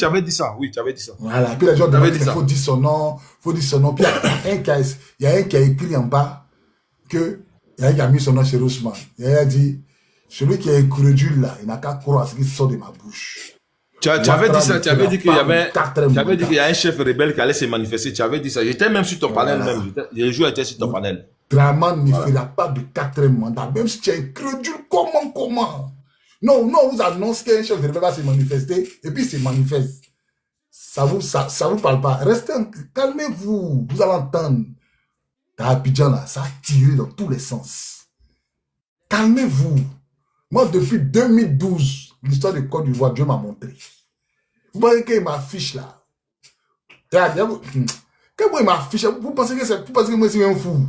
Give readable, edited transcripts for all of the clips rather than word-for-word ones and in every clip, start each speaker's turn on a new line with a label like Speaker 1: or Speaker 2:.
Speaker 1: tu avais dit ça. Oui, tu avais dit ça.
Speaker 2: Voilà. Puis les gens demandent qu'il faut dire son nom. Puis il y a un qui a écrit en bas que il y a un qui a mis son nom chez Rousman. Il a dit, celui qui est incrédule là, il n'a qu'à croire à ce qui sort de ma bouche.
Speaker 1: Tu avais dit ça, tu avais dit qu'il y avait, un chef rebelle qui allait se manifester. Tu avais dit ça. J'étais même sur ton panel même. Les jours étaient sur ton panel.
Speaker 2: Draman ne fera pas de 4e mandat, même si tu es incrédule, comment? Non, on vous annonce qu'un chef rebelle va se manifester, et puis il se manifeste. Ça vous parle pas. Restez, calmez-vous, vous allez entendre. Dans Abidjan là, ça a tiré dans tous les sens. Calmez-vous. Moi, depuis 2012, l'histoire de Côte d'Ivoire, Dieu m'a montré. Vous voyez qu'il m'affiche là. Quand il m'affiche, vous pensez que moi, c'est un fou.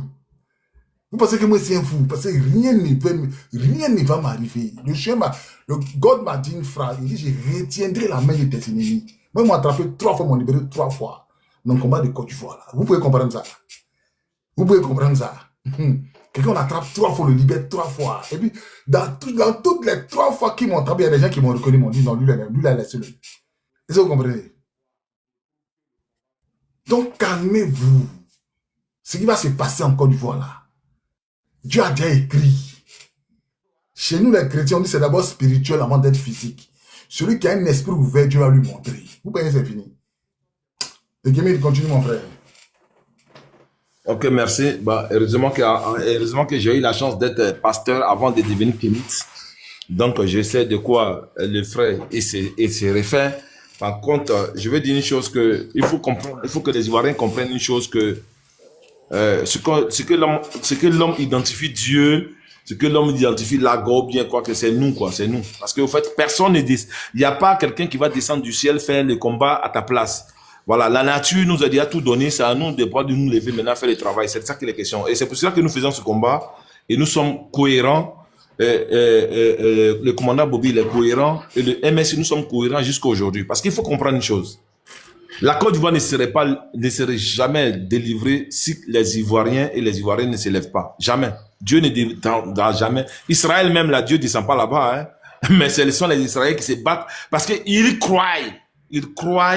Speaker 2: Vous pensez que moi, c'est un fou. Parce que rien ne va m'arriver. Le God m'a dit une phrase. Il dit, je retiendrai la main de tes ennemis. Moi, m'a attrapé 3 fois, m'ont libéré 3 fois. Dans le combat de Côte d'Ivoire là. Vous pouvez comprendre ça. Vous pouvez comprendre ça. Quelqu'un attrape 3 fois, le libère 3 fois. Et puis, dans toutes les 3 fois qu'ils m'ont attrapé, il y a des gens qui m'ont reconnu, m'ont dit, non, lui, laissez-le. Est-ce que vous comprenez? Donc, calmez-vous. Ce qui va se passer en Côte d'Ivoire, là, Dieu a déjà écrit. Chez nous, les chrétiens, on dit c'est d'abord spirituel avant d'être physique. Celui qui a un esprit ouvert, Dieu va lui montrer. Vous voyez, c'est fini. Et Guémil, continue, mon frère.
Speaker 1: Ok, merci. Bah, heureusement que j'ai eu la chance d'être pasteur avant de devenir kémite. Donc, je sais de quoi le frère se réfère. Par contre, je veux dire une chose que il faut comprendre, il faut que les Ivoiriens comprennent une chose que ce que l'homme identifie Dieu, ce que l'homme identifie l'Ago, bien quoi que c'est nous, quoi, c'est nous. Parce que au fait, personne ne dit, il n'y a pas quelqu'un qui va descendre du ciel faire le combat à ta place. Voilà, la nature nous a déjà tout donné, c'est à nous de nous lever maintenant, faire le travail. C'est ça qui est la question. Et c'est pour cela que nous faisons ce combat et nous sommes cohérents. Le commandant Bobby il est cohérent et le MSI nous sommes cohérents jusqu'à aujourd'hui. Parce qu'il faut comprendre une chose. La Côte d'Ivoire ne serait jamais délivrée si les Ivoiriens et les Ivoiriennes ne se lèvent pas. Jamais. Dieu ne descendra jamais. Israël même, là, Dieu ne descend pas là-bas. Hein. Mais ce sont les Israéliens qui se battent parce qu'ils croient. Ils croient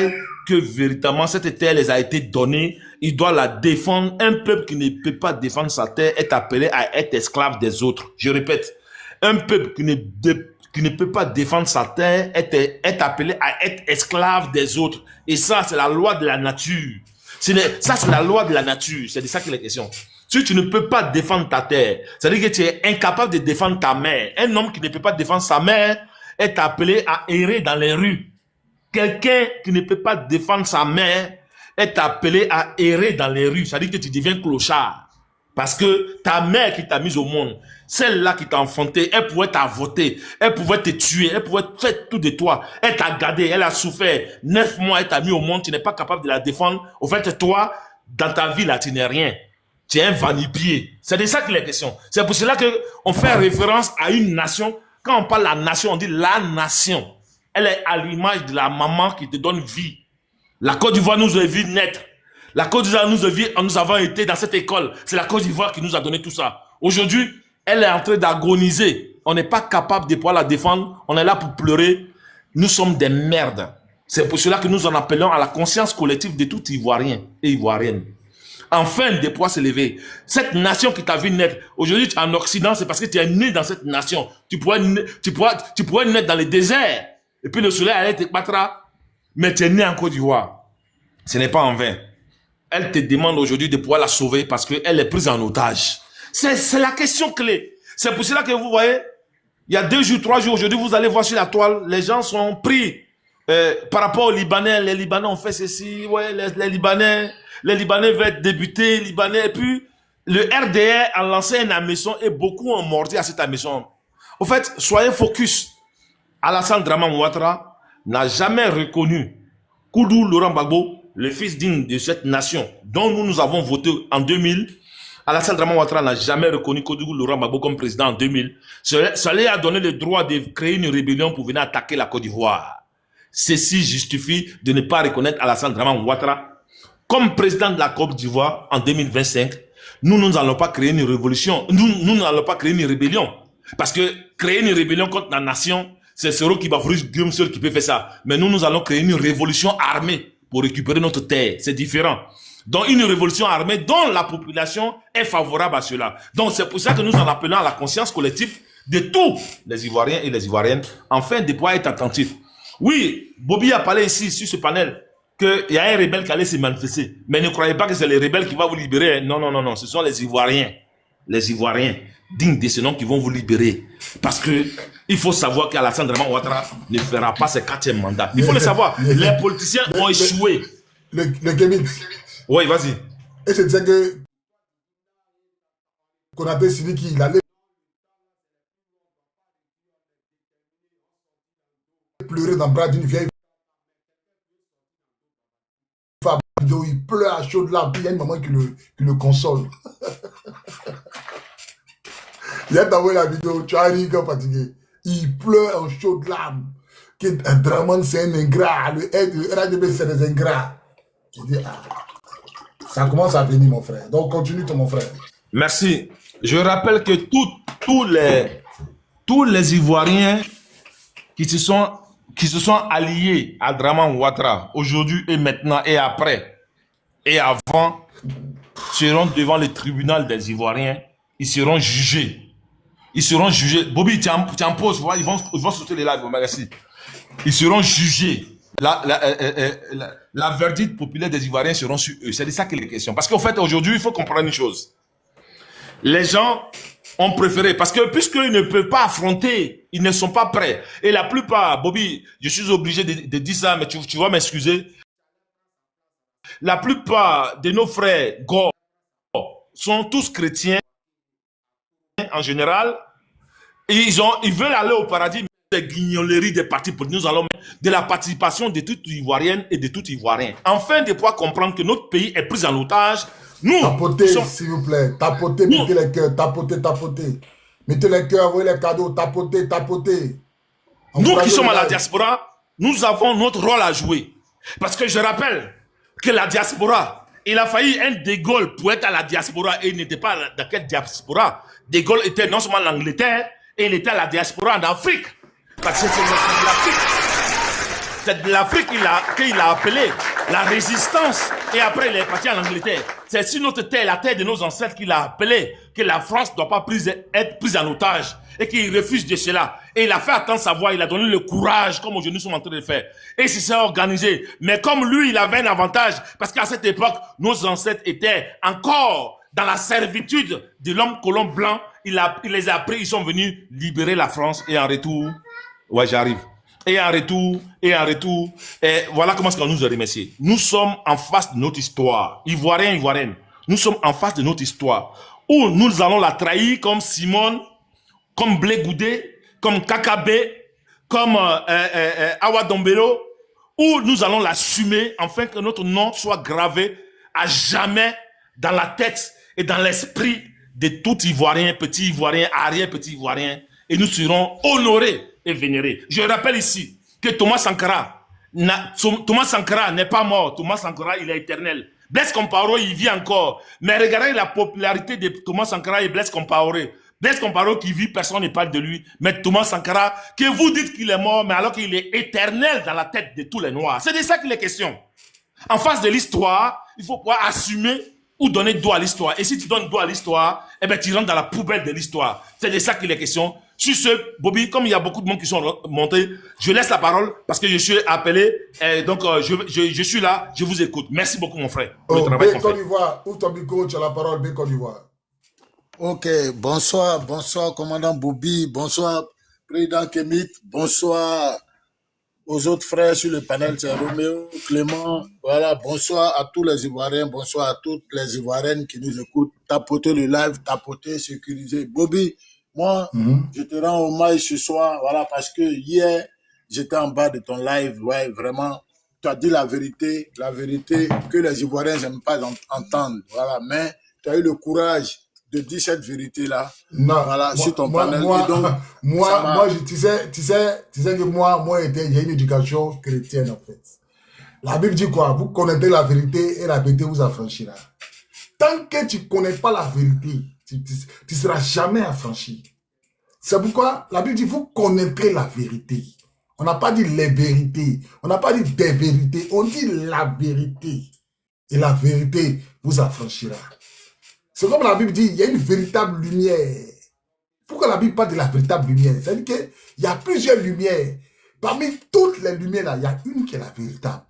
Speaker 1: que véritablement cette terre les a été donnée. Ils doivent la défendre. Un peuple qui ne peut pas défendre sa terre est appelé à être esclave des autres. Je répète. Un peuple qui ne peut pas défendre sa terre est appelé à être esclave des autres. Et ça, c'est la loi de la nature. Ça, c'est la loi de la nature. C'est de ça qu'il est question. Si tu ne peux pas défendre ta terre, c'est-à-dire que tu es incapable de défendre ta mère. Un homme qui ne peut pas défendre sa mère est appelé à errer dans les rues. Quelqu'un qui ne peut pas défendre sa mère est appelé à errer dans les rues. C'est-à-dire que tu deviens clochard. Parce que ta mère qui t'a mise au monde, celle-là qui t'a enfanté, elle pouvait t'avorter, elle pouvait te tuer, elle pouvait faire tout de toi. Elle t'a gardé, elle a souffert. 9 mois, elle t'a mis au monde, tu n'es pas capable de la défendre. Au fait, toi, dans ta vie, là, tu n'es rien. Tu es un vanipié. C'est de ça qu'il est question. C'est pour cela qu'on fait référence à une nation. Quand on parle de la nation, on dit la nation. Elle est à l'image de la maman qui te donne vie. La Côte d'Ivoire nous a vu naître. La Côte d'Ivoire nous avons été dans cette école. C'est la Côte d'Ivoire qui nous a donné tout ça. Aujourd'hui, elle est en train d'agoniser. On n'est pas capable de pouvoir la défendre. On est là pour pleurer. Nous sommes des merdes. C'est pour cela que nous en appelons à la conscience collective de tout Ivoirien et Ivoirienne. Enfin, de pouvoir se lever. Cette nation qui t'a vu naître. Aujourd'hui, en Occident, c'est parce que tu es né dans cette nation. Tu pourrais naître dans le désert. Et puis le soleil allait te battre. Mais tu es né en Côte d'Ivoire. Ce n'est pas en vain. Elle te demande aujourd'hui de pouvoir la sauver parce qu'elle est prise en otage. C'est la question clé. C'est pour cela que vous voyez, il y a 2 jours, 3 jours, aujourd'hui, vous allez voir sur la toile, les gens sont pris par rapport aux Libanais. Les Libanais ont fait ceci, ouais, les Libanais veulent être débutés, Libanais. Et puis, le RDR a lancé une ameçon et beaucoup ont mordu à cette ameçon. Au fait, soyez focus. Alassane Draman Ouattara n'a jamais reconnu Koudou Laurent Gbagbo, le fils digne de cette nation, dont nous avons voté en 2000. Alassane Draman Ouattara n'a jamais reconnu Koudou Laurent Gbagbo comme président en 2000. Ça lui a donné le droit de créer une rébellion pour venir attaquer la Côte d'Ivoire. Ceci justifie de ne pas reconnaître Alassane Draman Ouattara comme président de la Côte d'Ivoire en 2025. Nous n'allons pas créer une révolution. Nous n'allons pas créer une rébellion. Parce que créer une rébellion contre la nation, C'est Soro qui va Guillaume seul qui peut faire ça. Mais nous allons créer une révolution armée pour récupérer notre terre. C'est différent. Donc, une révolution armée dont la population est favorable à cela. Donc, c'est pour ça que nous en appelons à la conscience collective de tous les Ivoiriens et les Ivoiriennes, afin de pouvoir être attentifs. Oui, Bobby a parlé ici, sur ce panel, qu'il y a un rebelle qui allait se manifester. Mais ne croyez pas que c'est les rebelles qui vont vous libérer. Non, non, non, non. Ce sont les Ivoiriens dignes de ce nom qui vont vous libérer. Parce que il faut savoir qu'Alassane Draman Ouattara ne fera pas ses 4e mandat. Il faut le savoir. Les politiciens ont échoué.
Speaker 2: Le Kémit.
Speaker 1: Oui, vas-y.
Speaker 2: Et c'est ça que qu'on appelle Sidiki, il allait pleurer dans le bras d'une vieille femme. Il pleure à chaudes larmes. Il y a une maman qui le console. Il a envoyé la vidéo, tu as ri comme fatigué. Il pleure en chaudes larmes. Un Draman, c'est un ingrat. Le RADB, c'est des ingrats. Je dis, ça commence à venir, mon frère. Donc, continue, mon frère.
Speaker 1: Merci. Je rappelle que tous les Ivoiriens qui se sont alliés à Draman Ouattara, aujourd'hui et maintenant et après et avant, seront devant le tribunal des Ivoiriens. Ils seront jugés. Ils seront jugés. Bobby, tu en poses, ils vont sauter les lives. Merci. Ils seront jugés. La verdict populaire des Ivoiriens seront sur eux. C'est de ça qu'il est question. Parce qu'en fait, aujourd'hui, il faut comprendre une chose. Les gens ont préféré, parce que puisqu'ils ne peuvent pas affronter, ils ne sont pas prêts. Et la plupart, Bobby, je suis obligé de dire ça, mais tu vas m'excuser. La plupart de nos frères Gore sont tous chrétiens en général. Et ils veulent aller au paradis, mais des guignoleries des partis politiques. Nous allons de la participation de toute Ivoirienne et de tout Ivoirien. Afin de pouvoir comprendre que notre pays est pris en otage. Nous,
Speaker 2: tapotez, s'il vous plaît. Tapotez, mettez les cœurs. Tapotez. Mettez les cœurs, envoyez les cadeaux. Tapotez.
Speaker 1: Nous qui sommes à la diaspora, nous avons notre rôle à jouer. Parce que je rappelle que la diaspora, il a failli un De Gaulle pour être à la diaspora et il n'était pas dans quelle diaspora. De Gaulle était non seulement l'Angleterre, et il était à la diaspora en Afrique. Parce que c'est de l'Afrique qu'il a appelé la résistance. Et après, il est parti en Angleterre. C'est sur notre terre, la terre de nos ancêtres, qu'il a appelé que la France ne doit pas être prise en otage. Et qu'il refuse de cela. Et il a fait attendre sa voix, il a donné le courage, comme aujourd'hui nous sommes en train de faire. Et il s'est organisé. Mais comme lui, il avait un avantage, parce qu'à cette époque, nos ancêtres étaient encore dans la servitude de l'homme colon blanc. Il les a pris, ils sont venus libérer la France. Et en retour, ouais, j'arrive. Et en retour, et voilà comment est-ce qu'on nous a remercié. Nous sommes en face de notre histoire. Ivoiriens, Ivoiriennes. Nous sommes en face de notre histoire. Où nous allons la trahir comme Simone, comme Blé Goudé, comme Kakabé, comme Awa Dombelo, où nous allons l'assumer afin que notre nom soit gravé à jamais dans la tête et dans l'esprit de tout Ivoirien, petit Ivoirien, arrière-petit Ivoirien, et nous serons honorés et vénérés. Je rappelle ici que Thomas Sankara n'est pas mort. Thomas Sankara, il est éternel. Blaise Compaoré, il vit encore. Mais regardez la popularité de Thomas Sankara et Blaise Compaoré. Blaise Compaoré qui vit, personne ne parle de lui. Mais Thomas Sankara, que vous dites qu'il est mort, mais alors qu'il est éternel dans la tête de tous les Noirs. C'est de ça qu'il est question. En face de l'histoire, il faut pouvoir assumer ou donner droit à l'histoire. Et si tu donnes droit à l'histoire, eh ben, tu rentres dans la poubelle de l'histoire. C'est de ça qu'il est question. Sur ce, Bobby, comme il y a beaucoup de monde qui sont montés, je laisse la parole parce que je suis appelé. Et donc, je suis là, je vous écoute. Merci beaucoup, mon frère.
Speaker 2: Pour le travail qu'on fait. Côte d'Ivoire, ouvre ton micro, tu as la parole, Côte d'Ivoire.
Speaker 3: Ok, bonsoir, commandant Bobby, bonsoir, président Kémit, bonsoir aux autres frères sur le panel, c'est Roméo, Clément, voilà, bonsoir à tous les Ivoiriens, bonsoir à toutes les Ivoiriennes qui nous écoutent, tapotez le live, tapotez, sécurisez. Bobby, moi, je te rends hommage ce soir, voilà, parce que hier, j'étais en bas de ton live, ouais, vraiment, tu as dit la vérité que les Ivoiriens n'aiment pas entendre, voilà, mais tu as eu le courage de dire cette vérité-là, voilà, sur ton panel. Et donc,
Speaker 2: tu sais que moi, j'ai une éducation chrétienne, en fait. La Bible dit quoi? Vous connaissez la vérité et la vérité vous affranchira. Tant que tu ne connais pas la vérité, tu ne seras jamais affranchi. C'est pourquoi la Bible dit, vous connaîtrez la vérité. On n'a pas dit les vérités. On n'a pas dit des vérités. On dit la vérité. Et la vérité vous affranchira. C'est comme la Bible dit, il y a une véritable lumière. Pourquoi la Bible parle de la véritable lumière? C'est-à-dire qu'il y a plusieurs lumières. Parmi toutes les lumières, là, il y a une qui est la véritable.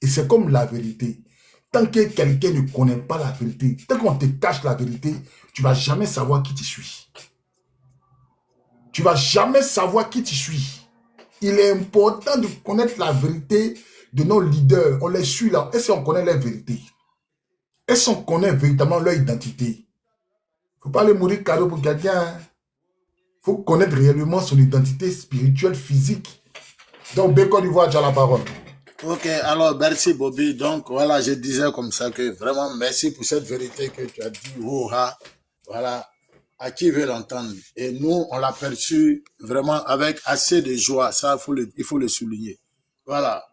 Speaker 2: Et c'est comme la vérité. Tant que quelqu'un ne connaît pas la vérité, tant qu'on te cache la vérité, tu ne vas jamais savoir qui tu suis. Tu ne vas jamais savoir qui tu suis. Il est important de connaître la vérité de nos leaders. On les suit là. Est-ce qu'on connaît leur vérité? Est-ce qu'on connaît véritablement leur identité? Il ne faut pas aller mourir cadeau pour quelqu'un. Il faut connaître réellement son identité spirituelle, physique. Donc, Béco d'Ivoire, tu as la parole.
Speaker 3: Ok, alors merci Bobby. Donc voilà, je disais comme ça que vraiment merci pour cette vérité que tu as dit. Oh, ah, voilà, à qui veut l'entendre. Et nous, on l'a perçu vraiment avec assez de joie. Ça, il faut le souligner. Voilà.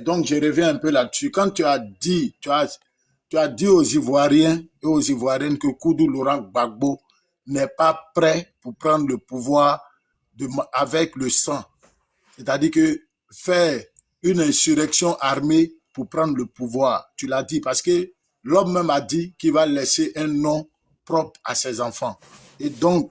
Speaker 3: Donc je reviens un peu là-dessus. Quand tu as dit, tu as dit aux Ivoiriens et aux Ivoiriennes que Koudou Laurent Gbagbo n'est pas prêt pour prendre le pouvoir avec le sang. C'est-à-dire que faire une insurrection armée pour prendre le pouvoir. Tu l'as dit parce que l'homme même a dit qu'il va laisser un nom propre à ses enfants. Et donc,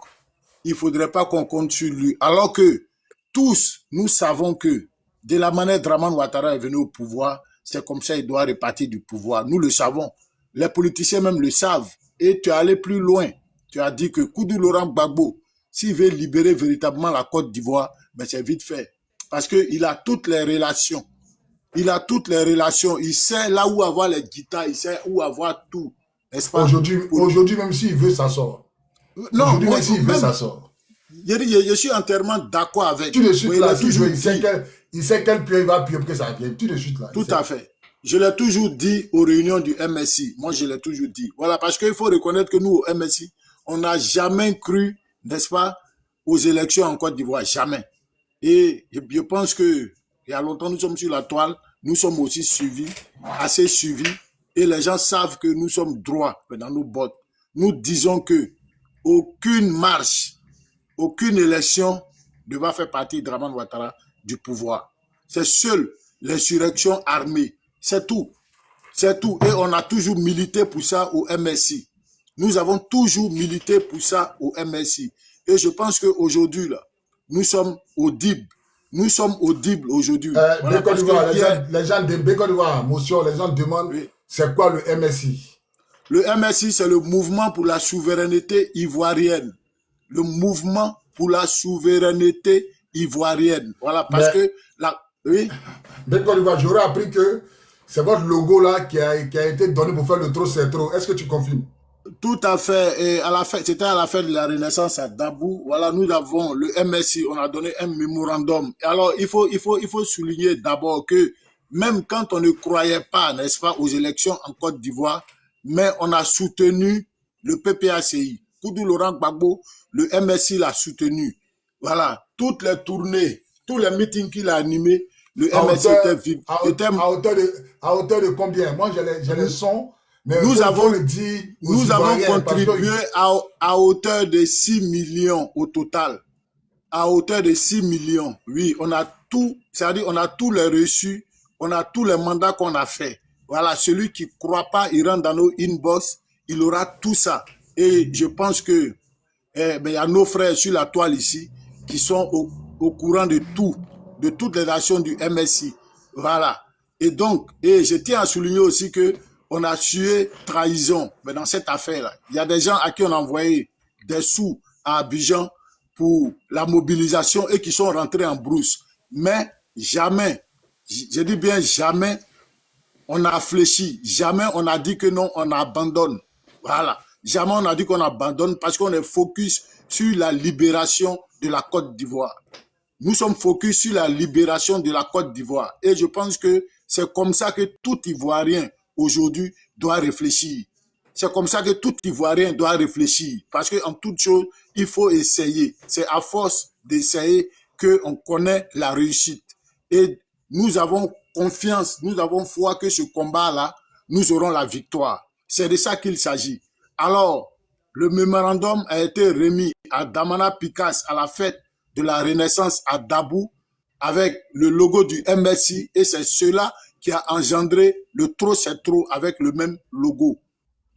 Speaker 3: il ne faudrait pas qu'on compte sur lui. Alors que tous, nous savons que de la manière Dramane Ouattara est venu au pouvoir, c'est comme ça qu'il doit répartir du pouvoir. Nous le savons. Les politiciens même le savent. Et tu es allé plus loin. Tu as dit que Koudou Laurent Gbagbo, s'il veut libérer véritablement la Côte d'Ivoire, ben c'est vite fait. Parce qu'il a toutes les relations. Il a toutes les relations. Il sait là où avoir les guitares. Il sait où avoir tout. N'est-ce pas?
Speaker 2: Aujourd'hui, même s'il veut, ça sort.
Speaker 3: Non,
Speaker 2: aujourd'hui, même s'il veut, ça sort.
Speaker 3: Je suis entièrement d'accord avec.
Speaker 2: Tout de suite, là, il sait quel pied il va appuyer pour que ça vienne. Tout de suite, là.
Speaker 3: Tout à fait. Je l'ai toujours dit aux réunions du MSI. Moi, je l'ai toujours dit. Voilà, parce qu'il faut reconnaître que nous, au MSI, on n'a jamais cru, n'est-ce pas, aux élections en Côte d'Ivoire. Jamais. Et je pense que il y a longtemps, nous sommes sur la toile, nous sommes aussi suivis, assez suivis, et les gens savent que nous sommes droits dans nos bottes. Nous disons que aucune marche, aucune élection ne va faire partie de Dramane Ouattara du pouvoir. C'est seule l'insurrection armée. C'est tout. C'est tout. Et on a toujours milité pour ça au MSI. Nous avons toujours milité pour ça au MSI. Et je pense qu'aujourd'hui, là, nous sommes audibles. Nous sommes audibles aujourd'hui.
Speaker 2: Voilà, les gens de Béco d'Ivoire, motion, les gens demandent, oui, c'est quoi le MSI?
Speaker 3: Le MSI, c'est le mouvement pour la souveraineté ivoirienne. Le mouvement pour la souveraineté ivoirienne. Voilà, parce que... Oui.
Speaker 2: Béco d'Ivoire, j'aurais appris que c'est votre logo là qui a été donné pour faire le trop c'est trop. Est-ce que tu confirmes?
Speaker 3: Tout à fait. Et c'était à la fête de la Renaissance à Dabou. Voilà, nous avons le MSI. On a donné un mémorandum. Alors, il faut souligner d'abord que même quand on ne croyait pas, n'est-ce pas, aux élections en Côte d'Ivoire, mais on a soutenu le PPACI. Koudou Laurent Gbagbo, le MSI l'a soutenu. Voilà, toutes les tournées, tous les meetings qu'il a animés, le MSI était vide.
Speaker 2: À hauteur de combien? Moi, j'ai les sons. Mais
Speaker 3: nous avons contribué à hauteur de 6 millions au total. À hauteur de 6 millions. Oui, on a tout, c'est-à-dire on a tous les reçus, on a tous les mandats qu'on a fait. Voilà, celui qui ne croit pas, il rentre dans nos inbox, il aura tout ça. Et je pense que il y a nos frères sur la toile ici qui sont au courant de tout, de toutes les actions du MSI. Voilà. Et donc, je tiens à souligner aussi que on a sué trahison. Mais dans cette affaire-là, il y a des gens à qui on a envoyé des sous à Abidjan pour la mobilisation et qui sont rentrés en brousse. Mais jamais, je dis bien jamais, on a fléchi. Jamais on a dit que non, on abandonne. Voilà. Jamais on a dit qu'on abandonne parce qu'on est focus sur la libération de la Côte d'Ivoire. Nous sommes focus sur la libération de la Côte d'Ivoire. Et je pense que c'est comme ça que tout Ivoirien aujourd'hui doit réfléchir. C'est comme ça que tout Ivoirien doit réfléchir. Parce qu'en toute chose, il faut essayer. C'est à force d'essayer qu'on connaît la réussite. Et nous avons confiance, nous avons foi que ce combat-là, nous aurons la victoire. C'est de ça qu'il s'agit. Alors, le mémorandum a été remis à Damana Picasse à la fête de la Renaissance à Dabou avec le logo du MSI et c'est cela qui a engendré le trop c'est trop avec le même logo.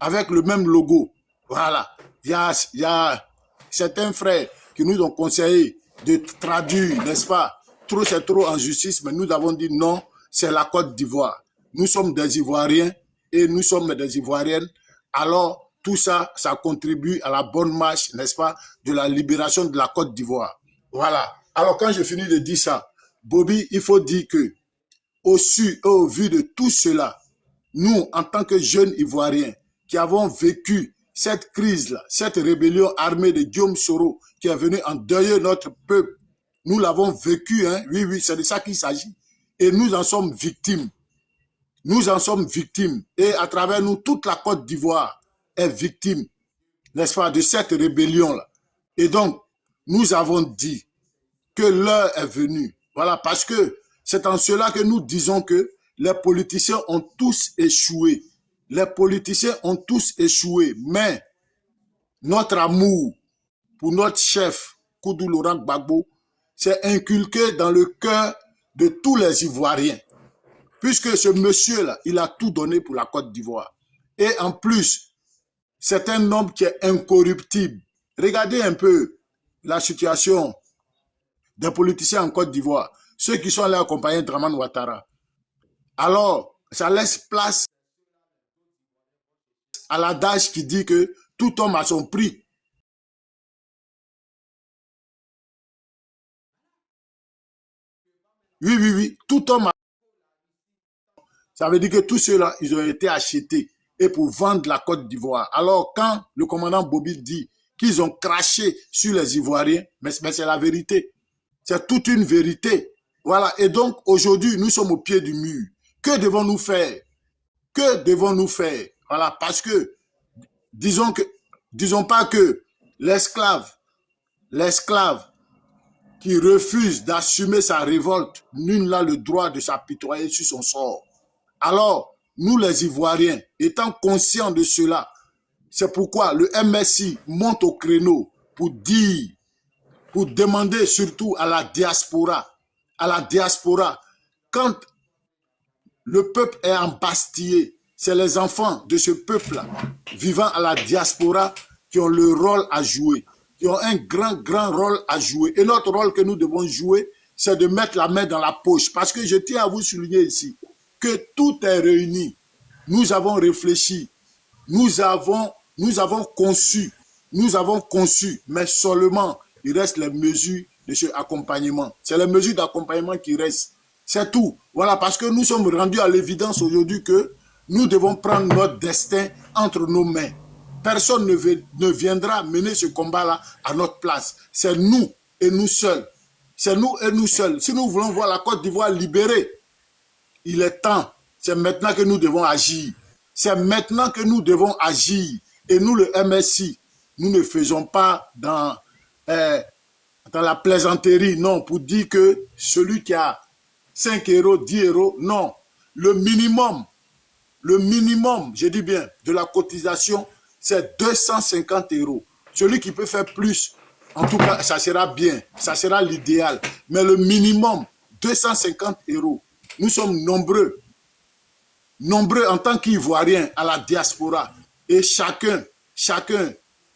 Speaker 3: Avec le même logo. Voilà. Il y a certains frères qui nous ont conseillé de traduire, n'est-ce pas, trop c'est trop en justice, mais nous avons dit non, c'est la Côte d'Ivoire. Nous sommes des Ivoiriens et nous sommes des Ivoiriennes. Alors, tout ça, ça contribue à la bonne marche, n'est-ce pas, de la libération de la Côte d'Ivoire. Voilà. Alors, quand je finis de dire ça, Bobby, il faut dire que, au vu de tout cela, nous, en tant que jeunes Ivoiriens, qui avons vécu cette crise-là, cette rébellion armée de Guillaume Soro, qui est venue endeuiller notre peuple, nous l'avons vécu, hein? Oui, oui, c'est de ça qu'il s'agit. Et nous en sommes victimes. Nous en sommes victimes. Et à travers nous, toute la Côte d'Ivoire est victime, n'est-ce pas, de cette rébellion-là. Et donc, nous avons dit que l'heure est venue. Voilà, parce que c'est en cela que nous disons que les politiciens ont tous échoué. Les politiciens ont tous échoué. Mais notre amour pour notre chef, Koudou Laurent Gbagbo, s'est inculqué dans le cœur de tous les Ivoiriens. Puisque ce monsieur-là, il a tout donné pour la Côte d'Ivoire. Et en plus, c'est un homme qui est incorruptible. Regardez un peu la situation des politiciens en Côte d'Ivoire, ceux qui sont allés accompagner Dramane Ouattara. Alors, ça laisse place à l'adage qui dit que tout homme a son prix. Oui, oui, oui, tout homme a... Ça veut dire que tous ceux-là, ils ont été achetés et pour vendre la Côte d'Ivoire. Alors, quand le commandant Bobby dit qu'ils ont craché sur les Ivoiriens, mais c'est la vérité. C'est toute une vérité. Voilà. Et donc, aujourd'hui, nous sommes au pied du mur. Que devons-nous faire? Que devons-nous faire? Voilà. Parce que, disons pas que l'esclave qui refuse d'assumer sa révolte, nul n'a le droit de s'apitoyer sur son sort. Alors, nous les Ivoiriens, étant conscients de cela, c'est pourquoi le MSI monte au créneau pour dire, pour demander surtout à la diaspora, quand le peuple est embastillé, c'est les enfants de ce peuple-là, vivant à la diaspora, qui ont le rôle à jouer, qui ont un grand rôle à jouer. Et notre rôle que nous devons jouer, c'est de mettre la main dans la poche. Parce que je tiens à vous souligner ici que tout est réuni. Nous avons réfléchi, nous avons conçu, mais seulement il reste les mesures de ce accompagnement. C'est les mesures d'accompagnement qui restent. C'est tout. Voilà, parce que nous sommes rendus à l'évidence aujourd'hui que nous devons prendre notre destin entre nos mains. Personne ne viendra mener ce combat-là à notre place. C'est nous et nous seuls. C'est nous et nous seuls. Si nous voulons voir la Côte d'Ivoire libérée, il est temps. C'est maintenant que nous devons agir. C'est maintenant que nous devons agir. Et nous, le MSI, nous ne faisons pas dans la plaisanterie, non, pour dire que celui qui a 5 euros, 10 euros, non. Le minimum, je dis bien, de la cotisation, c'est 250 euros. Celui qui peut faire plus, en tout cas, ça sera bien, ça sera l'idéal. Mais le minimum, 250 euros. Nous sommes nombreux en tant qu'Ivoiriens à la diaspora. Et chacun,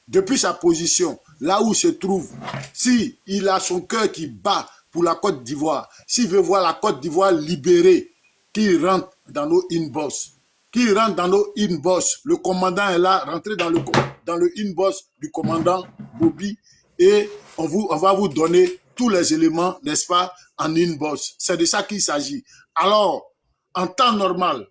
Speaker 3: depuis sa position, là où il se trouve, s'il a son cœur qui bat pour la Côte d'Ivoire, s'il veut voir la Côte d'Ivoire libérée, qu'il rentre dans nos inbox. Le commandant est là, rentrez dans le inbox du commandant Bobby et on va vous donner tous les éléments, n'est-ce pas, en inbox. C'est de ça qu'il s'agit. Alors, en temps normal,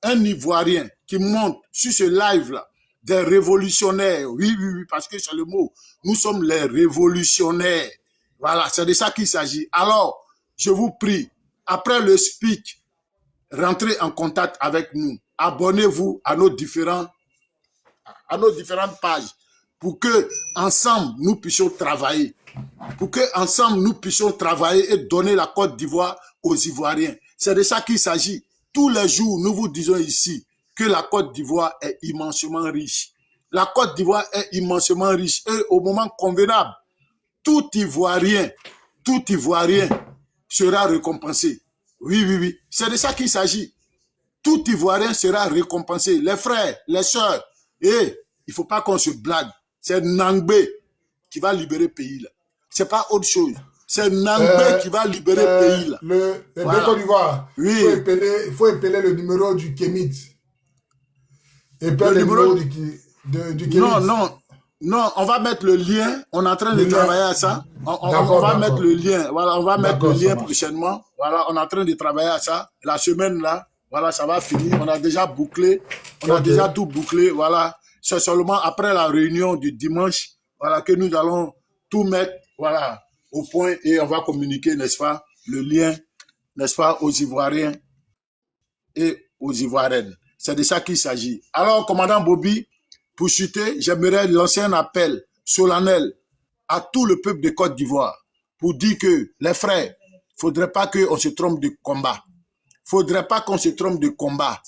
Speaker 3: un Ivoirien qui monte sur ce live-là, des révolutionnaires, oui, parce que c'est le mot, nous sommes les révolutionnaires. Voilà, c'est de ça qu'il s'agit. Alors, je vous prie, après le speak, rentrez en contact avec nous. Abonnez-vous à nos différentes pages pour que ensemble nous puissions travailler. Et donner la Côte d'Ivoire aux Ivoiriens. C'est de ça qu'il s'agit. Tous les jours, nous vous disons ici que la Côte d'Ivoire est immensément riche. La Côte d'Ivoire est immensément riche. Et au moment convenable, tout Ivoirien sera récompensé. Oui, oui, oui. C'est de ça qu'il s'agit. Tout Ivoirien sera récompensé. Les frères, les sœurs. Et il ne faut pas qu'on se blague. C'est Nangbé qui va libérer le pays. Ce n'est pas autre chose. C'est Nangbé qui va libérer le pays. Là.
Speaker 2: Le Côte d'Ivoire,
Speaker 3: oui.
Speaker 2: Il faut épeler le numéro du Kémit. Épelle le numéro du Kémit.
Speaker 3: Non, on va mettre le lien. On est en train de travailler à ça. On va mettre le lien. Voilà, on va mettre le lien prochainement. Voilà, on est en train de travailler à ça. La semaine là, voilà, ça va finir. On a déjà bouclé. On a déjà tout bouclé. Voilà. C'est seulement après la réunion du dimanche, voilà, que nous allons tout mettre, voilà, au point et on va communiquer, n'est-ce pas, le lien, n'est-ce pas, aux Ivoiriens et aux Ivoiriennes. C'est de ça qu'il s'agit. Alors, commandant Bobby, pour chuter, j'aimerais lancer un appel solennel à tout le peuple de Côte d'Ivoire pour dire que, les frères, il ne faudrait pas qu'on se trompe de combat. Il ne faudrait pas qu'on se trompe de combat.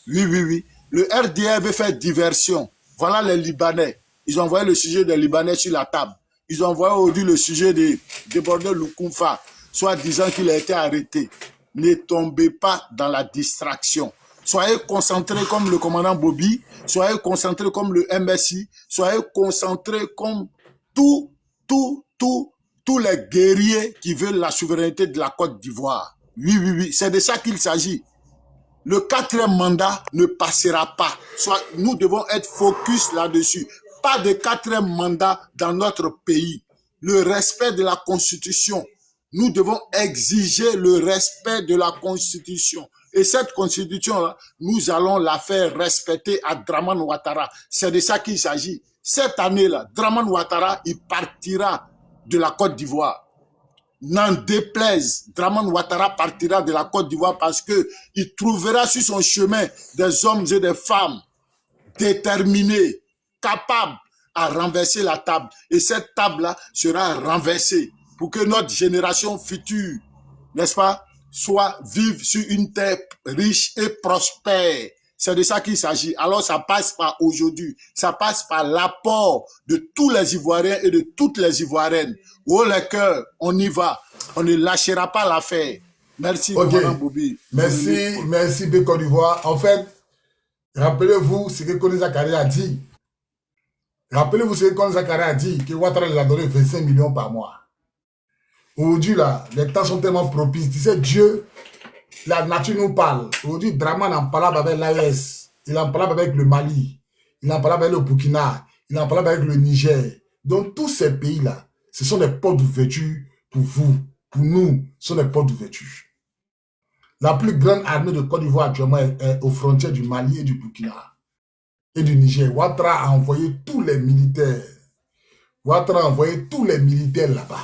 Speaker 3: Oui, oui, oui. Le RDR veut faire diversion. Voilà les Libanais. Ils ont envoyé le sujet des Libanais sur la table. Ils ont envoyé aujourd'hui le sujet de débordeur Lukumfa, soit disant qu'il a été arrêté. Ne tombez pas dans la distraction. Soyez concentrés comme le commandant Bobby, soyez concentrés comme le MSI, soyez concentrés comme tous les guerriers qui veulent la souveraineté de la Côte d'Ivoire. Oui, oui, oui, c'est de ça qu'il s'agit. Le 4e mandat ne passera pas. Soit nous devons être focus là-dessus. Pas de 4e mandat dans notre pays. Le respect de la Constitution. Nous devons exiger le respect de la Constitution. Et cette Constitution-là, nous allons la faire respecter à Dramane Ouattara. C'est de ça qu'il s'agit. Cette année-là, Dramane Ouattara, il partira de la Côte d'Ivoire. N'en déplaise, Dramane Ouattara partira de la Côte d'Ivoire parce qu'il trouvera sur son chemin des hommes et des femmes déterminés, capables à renverser la table. Et cette table-là sera renversée pour que notre génération future, n'est-ce pas, soit vive sur une terre riche et prospère. C'est de ça qu'il s'agit. Alors ça passe par aujourd'hui. Ça passe par l'apport de tous les Ivoiriens et de toutes les Ivoiriennes. Oh les cœurs, on y va. On ne lâchera pas l'affaire. Merci, commandant Bobby.
Speaker 2: Merci, Côte d'Ivoire. En fait, rappelez-vous ce que Kone Zakari a dit. Rappelez-vous ce que Kone Zakari a dit, que Ouattara lui a donné 25 millions par mois. Aujourd'hui, là, les temps sont tellement propices. Tu sais, Dieu, la nature nous parle. Aujourd'hui, Dramane en parle avec l'AES. Il en parle avec le Mali. Il en parle avec le Burkina. Il en parle avec le Niger. Donc, tous ces pays-là, ce sont des portes d'ouverture pour vous, pour nous. Ce sont des portes d'ouverture. La plus grande armée de Côte d'Ivoire actuellement est aux frontières du Mali et du Burkina et du Niger. Ouattara a envoyé tous les militaires. Ouattara a envoyé tous les militaires là-bas.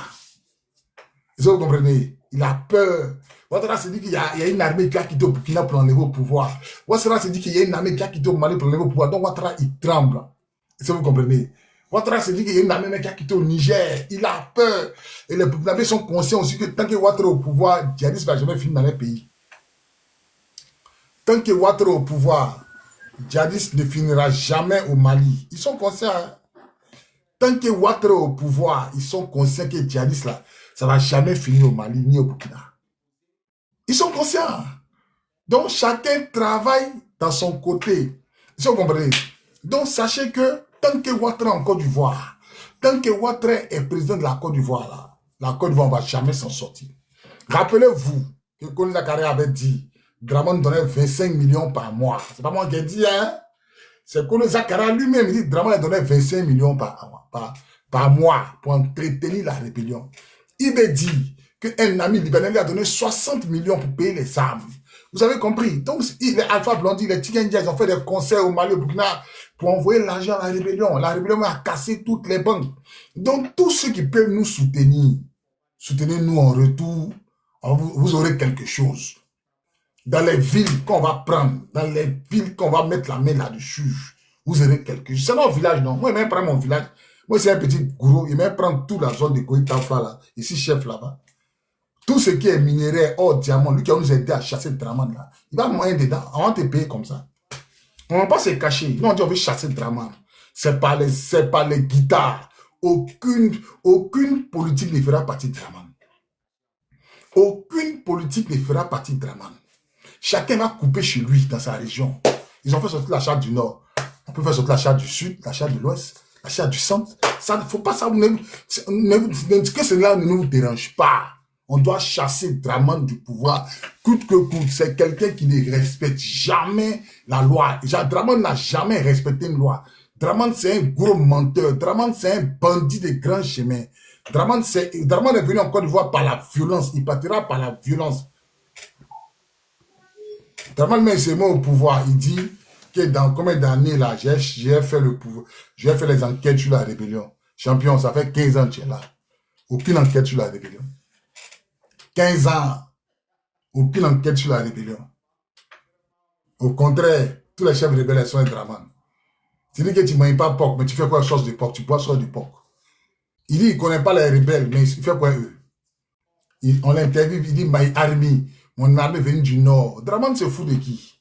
Speaker 2: Vous comprenez? Il a peur. Ouattara se dit qu'il y a une armée qui a quitté au Burkina pour enlever au pouvoir. Ouattara se dit qu'il y a une armée qui a quitté au Mali pour enlever au pouvoir. Donc Ouattara, il tremble. Est-ce que vous comprenez? Ouattara se dit qu'il y a une armée qui a quitté au Niger. Il a peur. Et les Burkinabés sont conscients aussi que tant que Ouattara est au pouvoir, djihadisme ne va jamais finir dans les pays. Tant que Ouattara est au pouvoir, djihadisme ne finira jamais au Mali. Ils sont conscients. Hein? Tant que Ouattara est au pouvoir, ils sont conscients que djihadisme là, ça ne va jamais finir au Mali ni au Burkina. Ils sont conscients. Donc, chacun travaille dans son côté. Si vous comprenez. Donc, sachez que tant que Ouattara est en Côte d'Ivoire, tant que Ouattara est président de la Côte d'Ivoire, la Côte d'Ivoire ne va jamais s'en sortir. Rappelez-vous que Kone Zakari avait dit, Dramane donnait 25 millions par mois. Ce n'est pas moi qui ai dit, hein. C'est Kone Zakari lui-même, il dit, Dramane donnait 25 millions par mois pour entretenir la rébellion. Il m'a dit qu'un ami libanais lui a donné 60 millions pour payer les armes. Vous avez compris? Donc, les Alpha Blondy, les Tikendia, ils ont fait des concerts au Mali, au Burkina, pour envoyer l'argent à la rébellion. La rébellion a cassé toutes les banques. Donc, tous ceux qui peuvent nous soutenir, soutenez-nous en retour, vous aurez quelque chose. Dans les villes qu'on va prendre, dans les villes qu'on va mettre la main là-dessus, vous aurez quelque chose. C'est mon village, non? Moi, je vais même prendre mon village. Moi, c'est un petit gourou. Il va même prendre toute la zone de Koïtafa, là. Ici, chef là-bas. Tout ce qui est minerai, or, diamant, lui qui a nous aidé à chasser le Dramane, là. Il va moyen dedans. On va te payer comme ça. On ne va pas se cacher. Nous, on dit on veut chasser le Dramane. C'est par les guitares. Aucune politique ne fera partie de Draman. Aucune politique ne fera partie de Draman. Chacun va couper chez lui, dans sa région. Ils ont fait sortir la charte du Nord. On peut faire sortir la charte du Sud, la charte de l'Ouest, la charte du Centre. Ça ne faut pas ça. Que cela ne nous dérange pas. On doit chasser Draman du pouvoir. Coûte que coûte, c'est quelqu'un qui ne respecte jamais la loi. Draman n'a jamais respecté une loi. Draman, c'est un gros menteur. Draman, c'est un bandit de grands chemins. Draman est venu en Côte d'Ivoire par la violence. Il partira par la violence. Draman met ses mots au pouvoir. Il dit que dans combien d'années là, j'ai fait le pouvoir, j'ai fait les enquêtes sur la rébellion. Champion, ça fait 15 ans que tu es là. Aucune enquête sur la rébellion. 15 ans. Aucune enquête sur la rébellion. Au contraire, tous les chefs rebelles sont un Draman. Tu dis que tu ne manges pas porc, mais tu fais quoi sauce de porc? Tu bois sauce de porc. Il dit qu'il ne connaît pas les rebelles, mais il fait quoi eux? On l'interviewe, il dit my army, mon armée venue du Nord. Draman se fout de qui?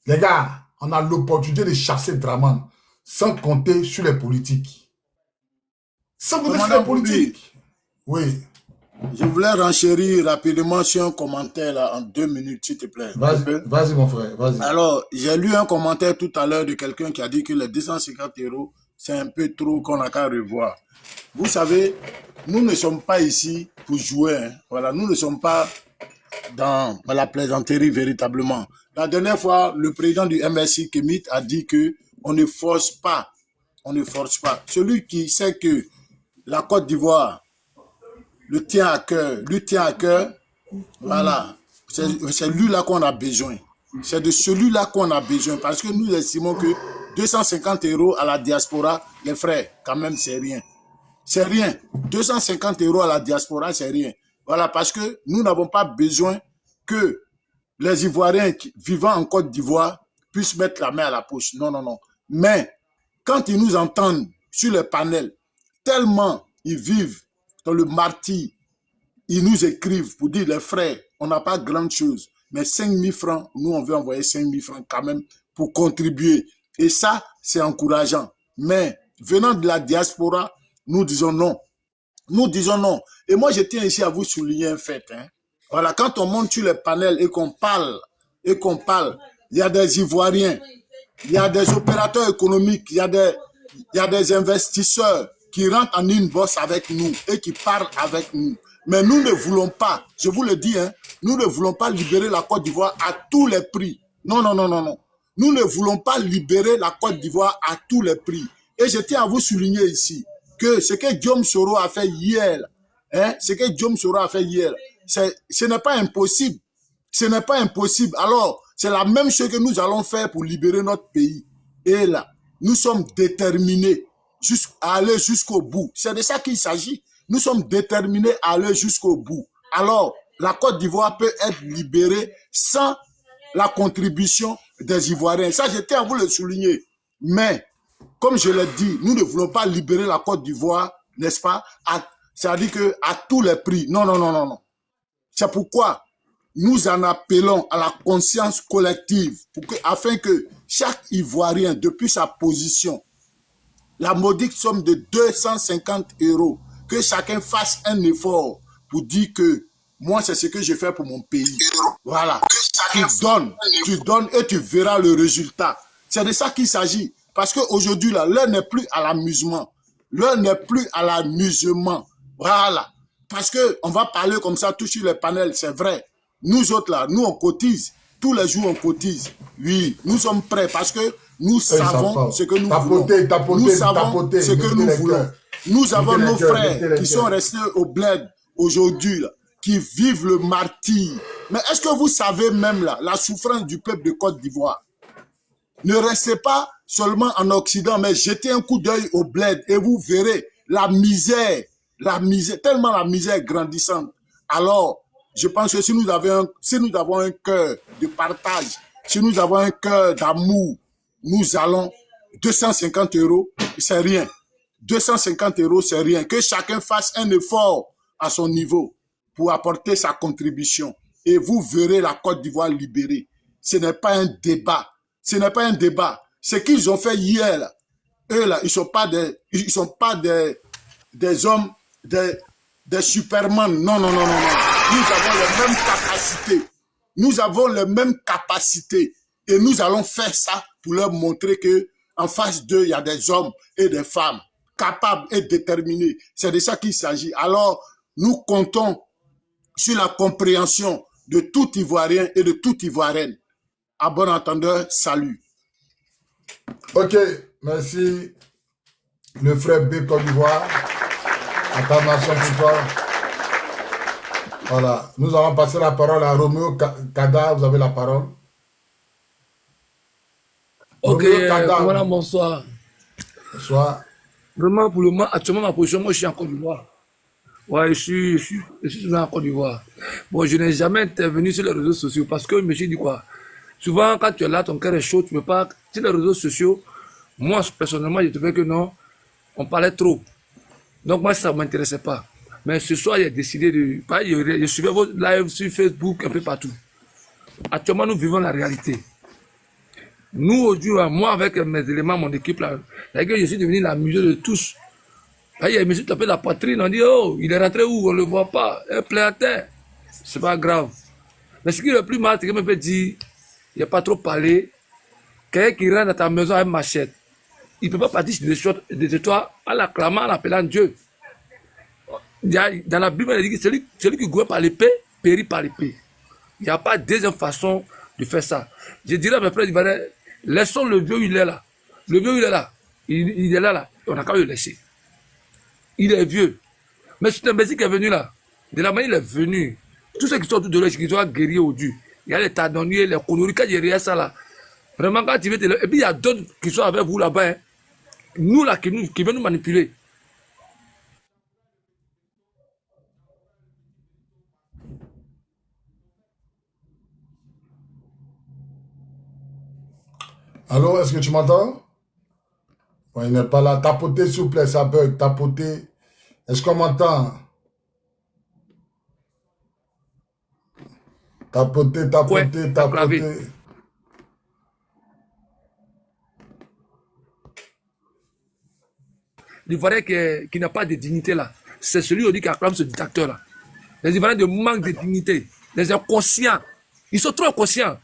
Speaker 2: Les gars, on a l'opportunité de chasser Draman sans compter sur les politiques. Sans compter sur les politiques. Oui.
Speaker 3: Je voulais renchérir rapidement sur un commentaire là, en 2 minutes, s'il te plaît.
Speaker 2: Vas-y, mon frère, vas-y.
Speaker 3: Alors, j'ai lu un commentaire tout à l'heure de quelqu'un qui a dit que les 250 €, c'est un peu trop qu'on n'a qu'à revoir. Vous savez, nous ne sommes pas ici pour jouer. Hein. Voilà, nous ne sommes pas dans la plaisanterie véritablement. La dernière fois, le président du MSI, Kemit, a dit que on ne force pas. On ne force pas. Celui qui sait que la Côte d'Ivoire lui tient à cœur, voilà. C'est lui-là qu'on a besoin. C'est de celui-là qu'on a besoin parce que nous estimons que 250 € à la diaspora, les frères, quand même, c'est rien. C'est rien. 250 € à la diaspora, c'est rien. Voilà, parce que nous n'avons pas besoin que les Ivoiriens vivant en Côte d'Ivoire puissent mettre la main à la poche. Non, non, non. Mais quand ils nous entendent sur les panels, tellement ils vivent dans le martyre, ils nous écrivent pour dire, les frères, on n'a pas grande chose, mais 5 000 francs, nous on veut envoyer 5 000 francs quand même pour contribuer. Et ça, c'est encourageant. Mais venant de la diaspora, nous disons non. Nous disons non. Et moi, je tiens ici à vous souligner un fait. Hein. Voilà, quand on monte sur les panels et qu'on parle, il y a des Ivoiriens, il y a des opérateurs économiques, il y a des investisseurs qui rentrent en une bosse avec nous et qui parlent avec nous. Mais nous ne voulons pas, je vous le dis, hein, nous ne voulons pas libérer la Côte d'Ivoire à tous les prix. Non, non, non, non, non. Nous ne voulons pas libérer la Côte d'Ivoire à tous les prix. Et je tiens à vous souligner ici que ce que Guillaume Soro a fait hier, hein, ce n'est pas impossible. Ce n'est pas impossible. Alors, c'est la même chose que nous allons faire pour libérer notre pays. Et là, nous sommes déterminés à aller jusqu'au bout. C'est de ça qu'il s'agit. Nous sommes déterminés à aller jusqu'au bout. Alors, la Côte d'Ivoire peut être libérée sans la contribution des Ivoiriens. Ça, je tiens à vous le souligner. Mais, comme je l'ai dit, nous ne voulons pas libérer la Côte d'Ivoire, n'est-ce pas? C'est-à-dire qu'à tous les prix. Non, non, non, non, non. C'est pourquoi nous en appelons à la conscience collective afin que chaque Ivoirien, depuis sa position, la modique somme de 250 €, que chacun fasse un effort pour dire que moi, c'est ce que je fais pour mon pays. Voilà. Tu donnes et tu verras le résultat. C'est de ça qu'il s'agit. Parce qu'aujourd'hui, l'heure n'est plus à l'amusement. L'heure n'est plus à l'amusement. Voilà. Parce qu'on va parler comme ça, tout sur les panels, c'est vrai. Nous autres, là, nous, on cotise. Tous les jours, on cotise. Oui, nous sommes prêts parce que nous savons ce que nous voulons. Nous savons ce que nous voulons. Nous avons nos frères qui sont restés au bled aujourd'hui, qui vivent le martyre. Mais est-ce que vous savez même là, la souffrance du peuple de Côte d'Ivoire? Ne restez pas seulement en Occident, mais jetez un coup d'œil au bled et vous verrez la misère, tellement la misère grandissante. Alors, je pense que si nous avons un cœur de partage, si nous avons un cœur d'amour, nous allons 250 €, c'est rien. 250 €, c'est rien. Que chacun fasse un effort à son niveau pour apporter sa contribution. Et vous verrez la Côte d'Ivoire libérée. Ce n'est pas un débat. Ce n'est pas un débat. Ce qu'ils ont fait hier, là, eux là, ils sont pas des hommes, des superman. Non, non, non, non, non. Nous avons les mêmes capacités. Nous avons les mêmes capacités. Et nous allons faire ça pour leur montrer que en face d'eux, il y a des hommes et des femmes capables et déterminés. C'est de ça qu'il s'agit. Alors, nous comptons sur la compréhension de tout Ivoirien et de toute Ivoirienne. À bon entendeur, salut.
Speaker 2: Ok, merci. Le frère B Côte d'Ivoire. Acclamation pour toi. Voilà. Nous allons passer la parole à Roméo Kada. Vous avez la parole.
Speaker 4: Ok,
Speaker 2: Roméo Kada.
Speaker 4: voilà, bonsoir.
Speaker 2: Bonsoir.
Speaker 4: Vraiment, pour le moment, actuellement, ma position, moi, je suis en Côte d'Ivoire. Ouais, je suis souvent en Côte d'Ivoire. Bon, je n'ai jamais intervenu sur les réseaux sociaux parce que je me suis dit quoi? Souvent, quand tu es là, ton cœur est chaud, tu ne peux pas. Sur les réseaux sociaux, moi, personnellement, je trouvais que non, on parlait trop. Donc, moi, ça ne m'intéressait pas. Mais ce soir, j'ai décidé de. Je suivais vos lives sur Facebook, un peu partout. Actuellement, nous vivons la réalité. Nous, aujourd'hui, moi, avec mes éléments, mon équipe, là, je suis devenu la musée de tous. Il me suis tapé la poitrine, on dit, oh, il est rentré où? On ne le voit pas. Un plaît à terre. C'est pas grave. Mais ce qui est le plus mal, c'est qu'il me peut dire, il n'a pas trop parlé. Quelqu'un qui rentre dans ta maison avec machette, il ne peut pas partir de toi en l'acclamant, en appelant Dieu. Dans la Bible, il dit que celui qui gouverne par l'épée, périt par l'épée. Il n'y a pas de deuxième façon de faire ça. Je dirais à mes frères, laissons le vieux, il est là. Le vieux, il est là. Il est là. On n'a qu'à le laisser. Il est vieux. Mais c'est un Messie qui est venu là. De la manière il est venu. Tous ceux qui sont autour de lui, qui sont guerriers au Dieu. Il y a les tadonniers, les conneries, quand il y a ça là. Vraiment, quand tu veux te... Et puis il y a d'autres qui sont avec vous là-bas. Hein. Nous là, qui veulent nous manipuler.
Speaker 2: Allô, est-ce que tu m'entends? Ouais, il n'est pas là. Tapotez, s'il vous plaît, ça bug. Tapotez. Est-ce qu'on m'entend? Tapotez, tapotez,
Speaker 4: Ouais,
Speaker 2: tapotez.
Speaker 4: L'Ivoirien qui n'a pas de dignité là, c'est celui qui acclame ce dictateur là. Les Ivoiriens de manque de dignité, les inconscients, ils sont trop inconscients.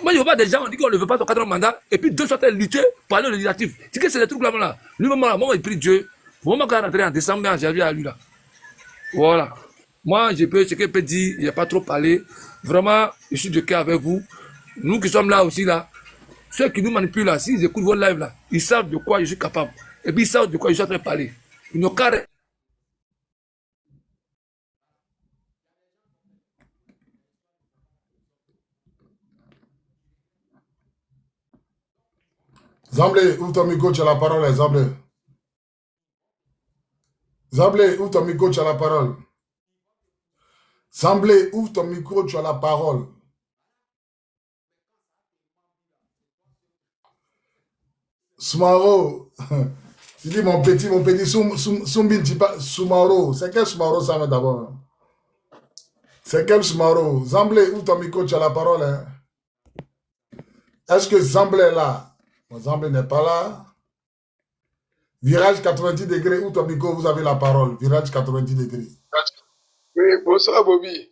Speaker 4: Moi, je vois des gens, on dit qu'on ne veut pas ton 4 mandat, et puis deux sortes lutter par le législatif. C'est que c'est des trucs là. Lui-même, moi, il prie Dieu. Moi, quand je rentre en décembre, en janvier à lui là. Voilà. Moi, ce que je peux dire, il n'y a pas trop parlé. Vraiment, je suis de cœur avec vous. Nous qui sommes là aussi, là, ceux qui nous manipulent là, s'ils écoutent vos lives là, ils savent de quoi je suis capable. Et puis ils savent de quoi je suis en train de parler. Ils n'ont qu'à...
Speaker 2: Zamblé, ouvre ton micro, tu as la parole, Zamblé. Zamblé, ouvre ton micro, tu as la parole. Zamblé, ouvre ton micro, tu as la parole. Soumaro, tu dis mon petit, Soumbin, Soumaro. C'est quel Soumaro ça met d'abord? C'est quel Soumaro? Zamblé, ouvre ton micro, tu as la parole. Hein? Est-ce que Zamblé est là? Bon, Zamblé n'est pas là. Virage 90 degrés, ouvre ton micro, vous avez la parole. Virage 90 degrés.
Speaker 5: Oui, bonsoir Bobby.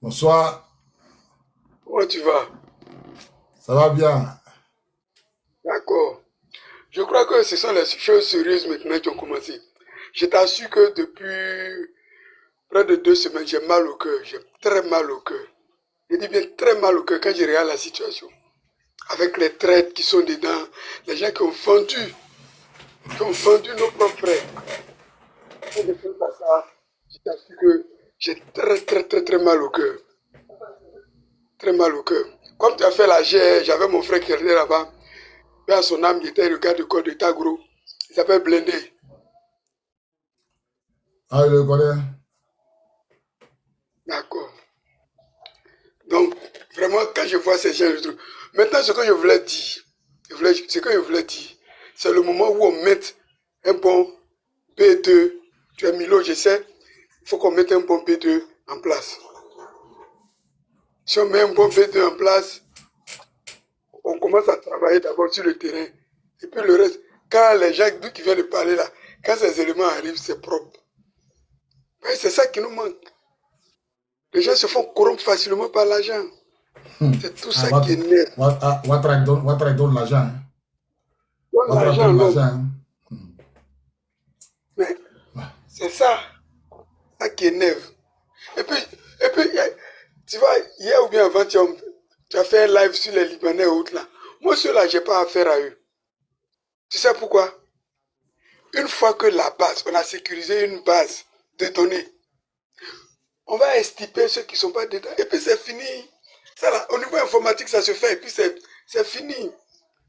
Speaker 2: Bonsoir.
Speaker 5: Comment tu vas?
Speaker 2: Ça va bien.
Speaker 5: D'accord. Je crois que ce sont les choses sérieuses maintenant qui ont commencé. Je t'assure que depuis près de 2 semaines, j'ai mal au cœur. J'ai très mal au cœur. Je dis bien très mal au cœur quand je regarde la situation. Avec les traites qui sont dedans, les gens qui ont vendu nos propres frères. Quand je pense à ça, je t'assure que j'ai très mal au cœur. Très mal au cœur. Comme tu as fait la GR, j'avais mon frère qui était là-bas. À son âme, il était le gars de corps de Tagro. Il s'appelle Blindé.
Speaker 2: Ah, il le connaît.
Speaker 5: D'accord. Donc, vraiment, quand je vois ces gens, je trouve... Maintenant, ce que je voulais dire, c'est le moment où on met un bon B2. Tu es Milo, je sais. Il faut qu'on mette un bon B2 en place. Si on met un bon B2 en place, on commence à travailler d'abord sur le terrain. Et puis le reste, Quand les gens qui viennent de parler là, quand ces éléments arrivent, c'est propre. Ouais, c'est ça qui nous manque. Les gens se font corrompre facilement par l'argent. C'est tout ça qui est net.
Speaker 2: Ouattara donne l'argent. Hein.
Speaker 5: Donne l'argent, l'homme. Hein. Mais c'est ça qui énerve. Et puis, tu vois, hier ou bien avant, tu as fait un live sur les Libanais et autres là. Moi, ceux-là, je n'ai pas affaire à eux. Tu sais pourquoi? Une fois que la base, on a sécurisé une base de données, on va extirper ceux qui ne sont pas dedans. Et puis c'est fini. Ça, là, au niveau informatique, ça se fait et puis c'est fini.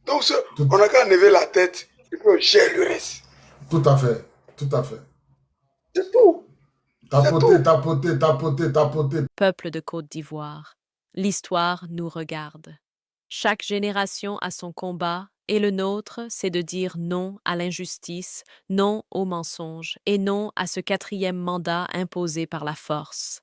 Speaker 5: Donc, on n'a qu'à lever la tête et puis on gère le reste.
Speaker 2: Tout à fait. Tout à fait.
Speaker 5: C'est tout.
Speaker 2: Tapoter.
Speaker 6: Peuple de Côte d'Ivoire, l'histoire nous regarde. Chaque génération a son combat et le nôtre, c'est de dire non à l'injustice, non au mensonge et non à ce 4e mandat imposé par la force.